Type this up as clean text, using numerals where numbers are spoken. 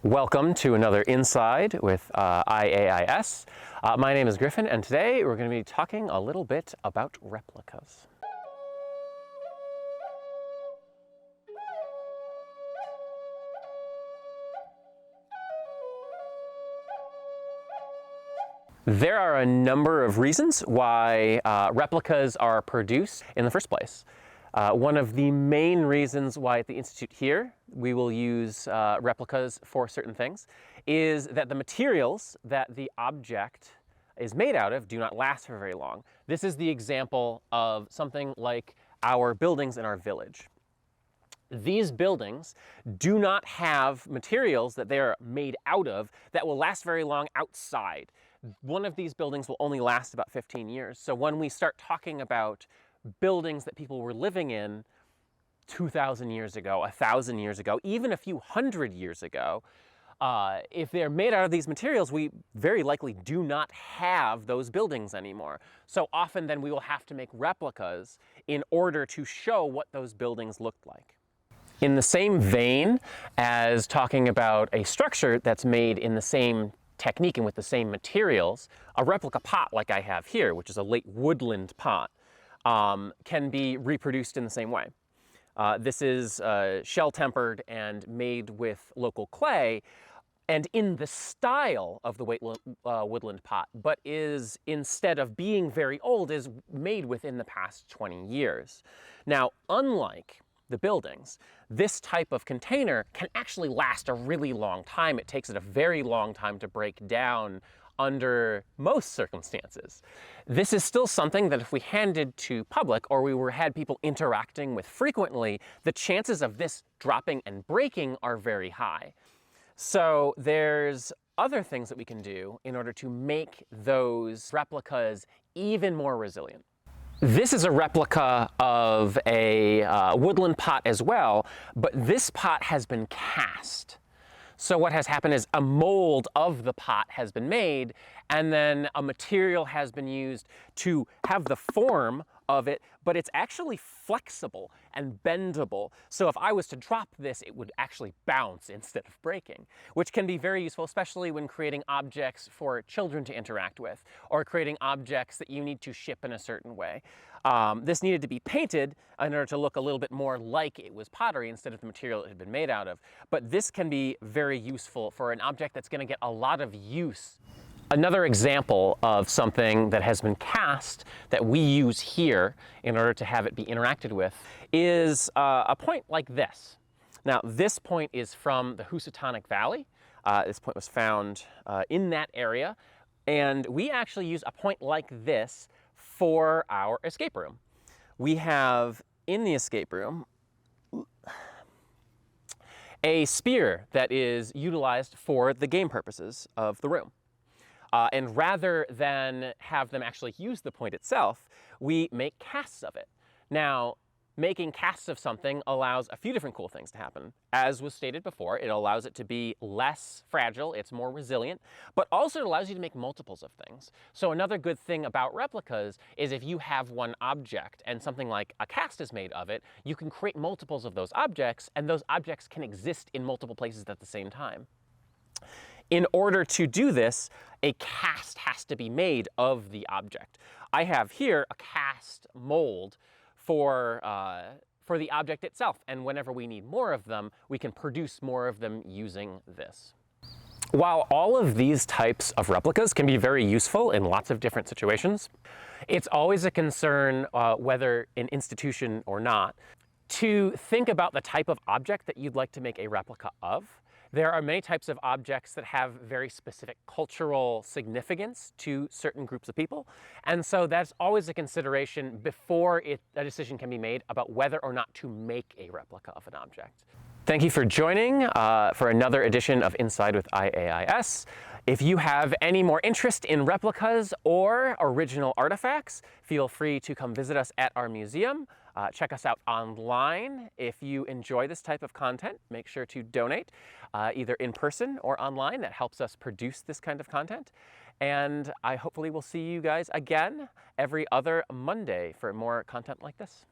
Welcome to another Inside with IAIS. My name is Griffin, and today we're going to be talking a little bit about replicas. There are a number of reasons why replicas are produced in the first place. One of the main reasons why at the Institute here we will use replicas for certain things is that the materials that the object is made out of do not last for very long. This is the example of something like our buildings in our village. These buildings do not have materials that they are made out of that will last very long outside. One of these buildings will only last about 15 years. So when we start talking about buildings that people were living in 2,000 years ago, 1,000 years ago, even a few hundred years ago, if they're made out of these materials, we very likely do not have those buildings anymore. So often then we will have to make replicas in order to show what those buildings looked like. In the same vein as talking about a structure that's made in the same technique and with the same materials, a replica pot like I have here, which is a late woodland pot, can be reproduced in the same way. This is shell tempered and made with local clay and in the style of the woodland pot, but is, instead of being very old, is made within the past 20 years. Now, unlike the buildings, this type of container can actually last a really long time. It takes it a very long time to break down under most circumstances. This is still something that if we handed to public or we had people interacting with frequently, the chances of this dropping and breaking are very high. So there's other things that we can do in order to make those replicas even more resilient. This is a replica of a woodland pot as well, but this pot has been cast. So what has happened is a mold of the pot has been made, and then a material has been used to have the form of it, but it's actually flexible and bendable. So if I was to drop this, it would actually bounce instead of breaking, which can be very useful, especially when creating objects for children to interact with, or creating objects that you need to ship in a certain way. This needed to be painted in order to look a little bit more like it was pottery instead of the material it had been made out of. But this can be very useful for an object that's going to get a lot of use. Another example of something that has been cast that we use here in order to have it be interacted with is a point like this. Now, this point is from the Housatonic Valley. This point was found in that area, and we actually use a point like this for our escape room. We have in the escape room a spear that is utilized for the game purposes of the room. And rather than have them actually use the point itself, we make casts of it. Now, making casts of something allows a few different cool things to happen. As was stated before, it allows it to be less fragile, it's more resilient, but also it allows you to make multiples of things. So another good thing about replicas is if you have one object and something like a cast is made of it, you can create multiples of those objects, and those objects can exist in multiple places at the same time. In order to do this, a cast has to be made of the object. I have here a cast mold for the object itself, and whenever we need more of them, we can produce more of them using this. While all of these types of replicas can be very useful in lots of different situations, it's always a concern, whether an institution or not, to think about the type of object that you'd like to make a replica of. There are many types of objects that have very specific cultural significance to certain groups of people, and so that's always a consideration before a decision can be made about whether or not to make a replica of an object. Thank you for joining for another edition of Inside with IAIS. If you have any more interest in replicas or original artifacts, feel free to come visit us at our museum. Check us out online. If you enjoy this type of content, make sure to donate, either in person or online. That helps us produce this kind of content. And I hopefully will see you guys again every other Monday for more content like this.